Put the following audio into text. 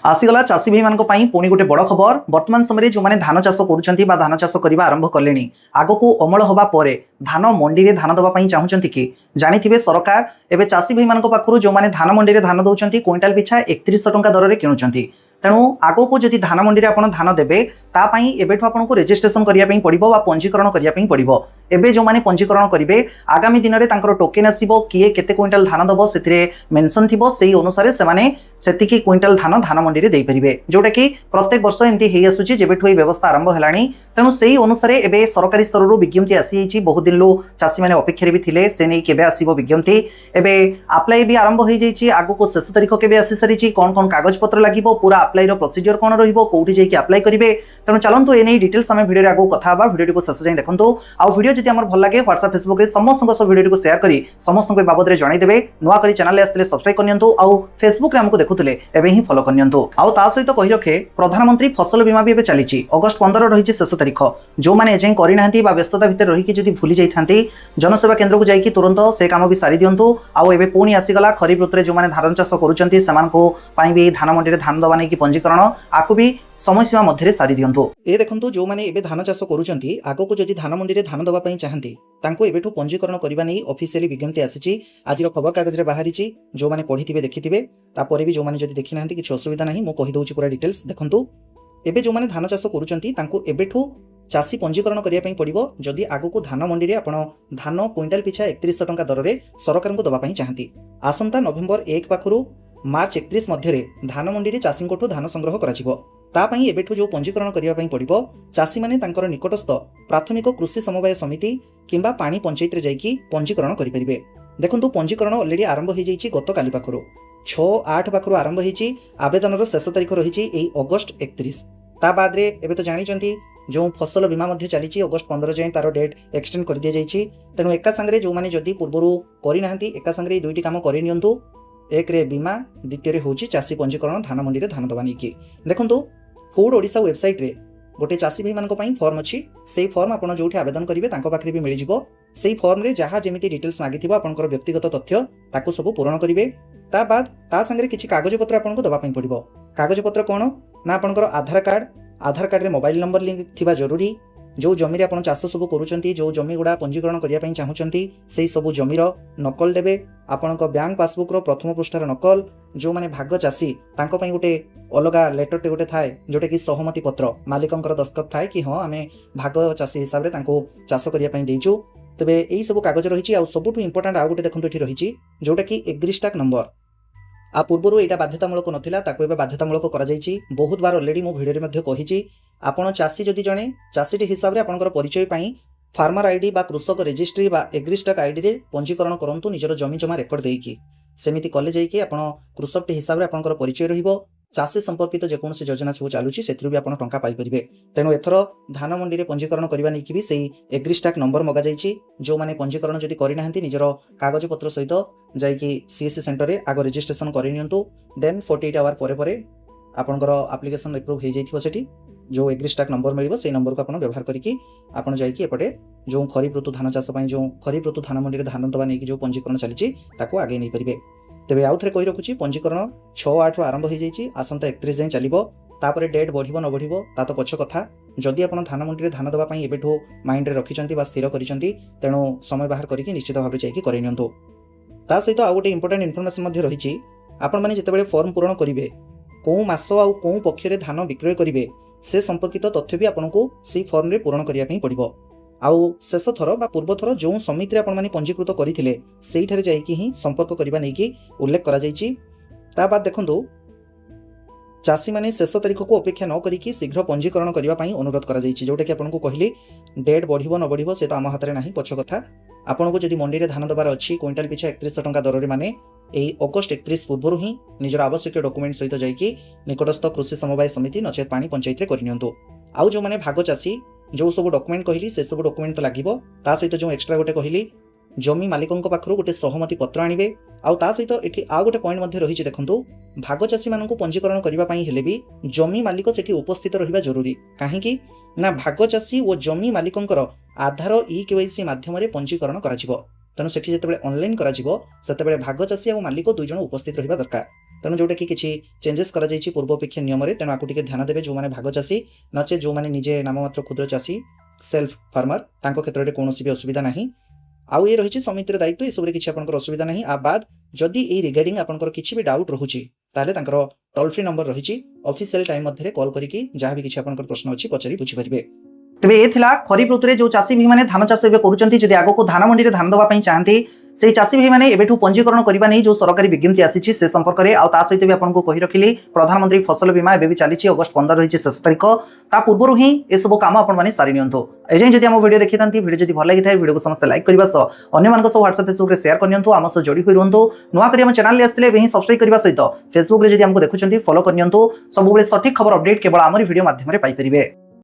आसीगला चाषी भाई मानी पुणी गोटे बड़ खबर। वर्तमान समय जो मैंने धान चाष कर धान चाष करने आरंभ कले आग को अमल हवा पर धान मंडी में धान दवाई चाहूँगी कि जानी सरकार एवं चाषी भाई मान पाखु जो मैंने धान मंडी में धान दौरान क्विंटाल पिछा 3100 टंका दर में किणुंट। तेणु आग को जदि धान मंडी में आप धान देवे तापाई एबेठु आपको रेजिस्ट्रेशन करने पड़ो पंजीकरण करने पड़ो। एबे जो मैंने पंजीकरण करेंगे आगामी दिन में टोकेन आसो किए केते क्विंटाल धान दब से मेंशन थी से अनुसार से क्विंटाल धान धान मंडी में देपारे जोटा कि प्रत्येक वर्ष एमती आसूची जेबेठु ये व्यवस्था आरंभ है। तेणु से अनुसार एवं सरकारी स्तर विज्ञप्ति आसी बहुत दिन चाषी मैंने अपेक्षा भी थे से नहीं केबे आसीबो विज्ञप्ति एवं अप्लाई भी आरंभ हो जाइए। आगु को शेष तारीख केबे आसी सारी कौन कौन कागज पत्र लगे पूरा अप्लाई प्रोसीजर कौन रोटी जाकि अप्लाई करेंगे। तेणु चलतु एने डिटेल्स आम भिडियो आगे कथा भिडियो को शेष जाए देखो आउ भिडियो जब आम भल लगे व्हाट्सएप फेसबुक में समस्त भिडियो को शेयर कर समस्त बाबद में जनईदेवे। नुआ कर चैनल आसते सब्सक्राइब करनी आउ फेसबुक में आमको देखुले एवं ही फॉलो करनी आउ ता सहित कही रखे प्रधानमंत्री फसल बीमा भी चली अगस्ट 15 रही शेष तारीख जो मैंने एजें करना व्यस्तता भितर रही जब भूली जाती जनसेवा केन्द्र को जाकि तुरंत से काम भी सारी दिंतु। आउ एवं पुणी आसीगला खरीफ ऋतु जो मैंने धान चाष करुँच भी धान मंडी में धान दवा नहीं पंजीकरण आपको भी समय सीमा मध्य सारी दिंतु। ये देखो जो मैंने एबे धान चाष करुँच आग को जदि धान मंडी में धान दवाई चाहती एबेठु पंजीकरण करने ऑफिशियली विज्ञप्ति आसी आज खबर कागज में बाहरी जो मैंने पढ़ी थे देखिथे तापर भी जो मैंने जदि देखी ना कि असुविधा नहीं मुझे कहीदे पूरा डिटेल्स देखूँ। एबे जो मैंने धान चाष करुँच चाषी पंजीकरण करने पड़ो जदि आग को धान मंडी में आपण धान क्विंटाल पिछा 3100 टंका दर में सरकार को दवाई चाहती आसंता नवेम्बर 1 पाखु मार्च 31 मध्य धान मंडी में चाषी धान संग्रह कर एबेठु जो पंजीकरण करने पड़ो चाषी मैंने निकटस्थ प्राथमिक कृषि समवाय समिति किंबा पानी पंचायत रे जाइकी पंजीकरण करेंगे। देखो पंजीकरण अलरेडी आरंभ हो जाइए गत काली पाखु 6/8 पाखु आरंभ हो आवेदन शेष तारीख रही अगस्ट 31 ता बाद एबे तो जानी जो फसल बीमा चली अगस्ट 15 जाए तार डेट एक्सटेंड कर दी जाइए। तेणु एका सांगे जो मैंने जदि पूर्वर करना एका सांगे दुईटी काम कर नियंतु एक रे बीमा द्वितीय हूँ चाषी पंजीकरण धान मंडी में धान दवा नहीं देखो फूड ओडिशा वेबसाइट रे गोटे चाषी भाई मान फॉर्म अच्छी से फॉर्म आप जो आवेदन करेंगे पाखे भी मिल से फॉर्म रे जहाँ जमी डिटेल्स मागी आपंकर व्यक्तिगत तथ्य ताकू सब पूरण करेंगे। ता बाद ता संगे किसी कागज पत्र आपको दवाई पड़ो। कागज पत्र कौन ना आपंकर आधार कार्ड रे मोबाइल नंबर लिंक थिबा जरूरी। जो जमी आप चाष सब करुँच जो जमी गुड़ा पंजीकरण करने चाहूँगी से सब जमीर नकल देवे आपण बैंक पासबुक प्रथम पृष्ठार नकल जो मैंने भाग चाषी गोटे अलग लेटरटे गोटे थाए जोटा कि सहमति पत्र मालिकंकर दस्तखत थाए कि हाँ आम भाग चाषी हिसाब से चाष करने देचु। तेरे यही सब कागज रही आ सबुठ इंपोर्टाट आउ गोटे देखो ये रही जोटा कि एग्रीस्टाक नंबर आ पूर्वर यहाँ बाध्यतामूलक नाला बाध्यतामूलक कर बहुत बार अलरेडी मो भिडियो में कही आपण चाषी जदि जड़े चाषीटी हिसाब से आपंकर परिचय पाई फार्मर आईडी बा कृषक रजिस्ट्री बा एग्रीस्टाक आईडी रे पंजीकरण करंतु निजर जमी जमा रेकर्ड देकी सेमिति कले जाइए आपण कृषकटी हिसाब से आपंकर परिचय रहिबो चाषी संपर्कित जेकोसी योजना सब चलुची से भी आप टंका पाइपर। तेणु एथर धान मंडी में पंजीकरण करने नहीं भी से एग्रीस्टाक नंबर मगा जाइए जो मैंने पंजीकरण जदि करना निजर कागज पत्र सहित जाकि सीएससी सेंटर में आग रेजिस्ट्रेशन करनियंतु देन 48 आवर पर आपंकर एप्लिकेशन एप्रूव हो जाइए जो एग्रीस्टाक नंबर मिल से नंबर को आप व्यवहार करके आप जापटे जो खरीफ ऋतु धान चाष जो खरीफ ऋतु धान मंडी में धान दवा नहीं जो पंजीकरण चली आगे नहीं पारे। तेरे आउ थे कही रखुच्छी पंजीकरण 6/8 आरंभ हो जाइए आसंता 31 जाए चलो तापर डेट बढ़ो न बढ़ो ता तो पक्ष कथा जदि आप धान मंडी में धान दवाई एबेठू माइंड रे रखिंट स्थिर करिसेंती तेणु समय बाहर करके निश्चित भाव जाकि करनियंतु। ता सहित आउ गोटे इंपोर्टेंट इनफॉरमेशन रही आपण मैंने जितेबाला फॉर्म पूरण करेंगे कौ मास आउ कौ पक्षरे धान विक्रय करेंगे से संपर्कित तथ्य भी आपको से फॉर्म रे पूरण करने पड़ो। आउ शेष थर बा पूर्व थर जो समिति आपण मैंने पंजीकृत करते से जाकि ही संपर्क करने नहीं उल्लेख करा जाइछि। ता बाद देखंतु चाषी मैंने शेष तारीख को अपेक्षा न करिकी शीघ्र पंजीकरण करने अनुरोध करा जाइछि जोटा कि आपको कहली डेट बढ़िबो न बढ़िबो से तो आम हाथ में नहीं पक्ष कथा आपको जदि मंडी में धान दबार अच्छी क्विंटाल पिछा 3100 टंका दर माने यही अगस्ट 31 पूर्व ही निजर आवश्यक डॉक्यूमेंट सहित जाकि निकटस्थ कृषि समवाय समिति नचेत पानी पंचायत करनियंतु। आउ जो मैंने भाग चाषी जो सब डॉक्यूमेंट कहली से सब डॉक्यूमेंट तो लगे ता सहित जो एक्स्ट्रा गोटे कहली जमी मालिकों पाखु गोटे सहमति पत्र आणवे आउ ता सहित एठी आ गोटे पॉइंट रही देखंतु भाग चाषी मानू पंजीकरण करने हेले भी जमी मालिक से उपस्थित रहा जरूरी कहीं ना भाग चाषी और जमी मालिकों आधार ई-केवाईसी माध्यम पंजीकरण करा तेणु सेठी जेतेबेले ऑनलाइन करा भाग चाषी और मालिक दुई जन उपस्थित रहा दरकार। तेणु जोटा कि किसी चेंजेस कर पूर्व अपेक्षा नियम तेणु आपको टिके ध्यान देवे जो मैंने भाग चाषी नचे जो मैंने निजे नाममात्र क्षुद्र चाषी सेल्फ फार्मर तांको क्षेत्र में कौन भी असुविधा नहीं आउ ये रही समितिर दायित्व ये सब किसी आपंकर असुविधा नहीं आ बाद जदि ये रिगार्डिंग आपंकर किसी भी डाउट रोचे ताले टोल फ्री नंबर रही ऑफिशियल टाइम मध्य कॉल करके जहाँ भी किसी आपंकर प्रश्न अच्छी पचारि बुझीपारे। तेज ये खरीफ ऋतु जो चाषी भाई मैंने धान चाष करुँच आग को धान मंडी में धान देवाई चाहती से चाषी भाई मैंने एबेठू पंजीकरण करने नहीं जो सरकारी विज्ञप्ति आसी से संपर्क में आ सहित भी आपको कही रखिली प्रधानमंत्री फसल बीमा एवं भी चली अगस्ट 15 रही शेष तारीख ता पूर्व ही यह सब कम आपने सारी नियंतु एजें जब आम वीडियो देखी था वीडियो जब भल लगी है वीडियो को समस्त लाइक करने सह अन्य व्हाट्सएप फेसबुक शेयर करनी आम सह जोड़ी हुई रुहतु नुआ कर आम चैनल आसते ही सब्सक्राइब करने सहित फेसबुक जब आमको देखुं फॉलो करनी सब सठिक खबर अपडेट केवल आमरी वीडियो माध्यम पाइपर।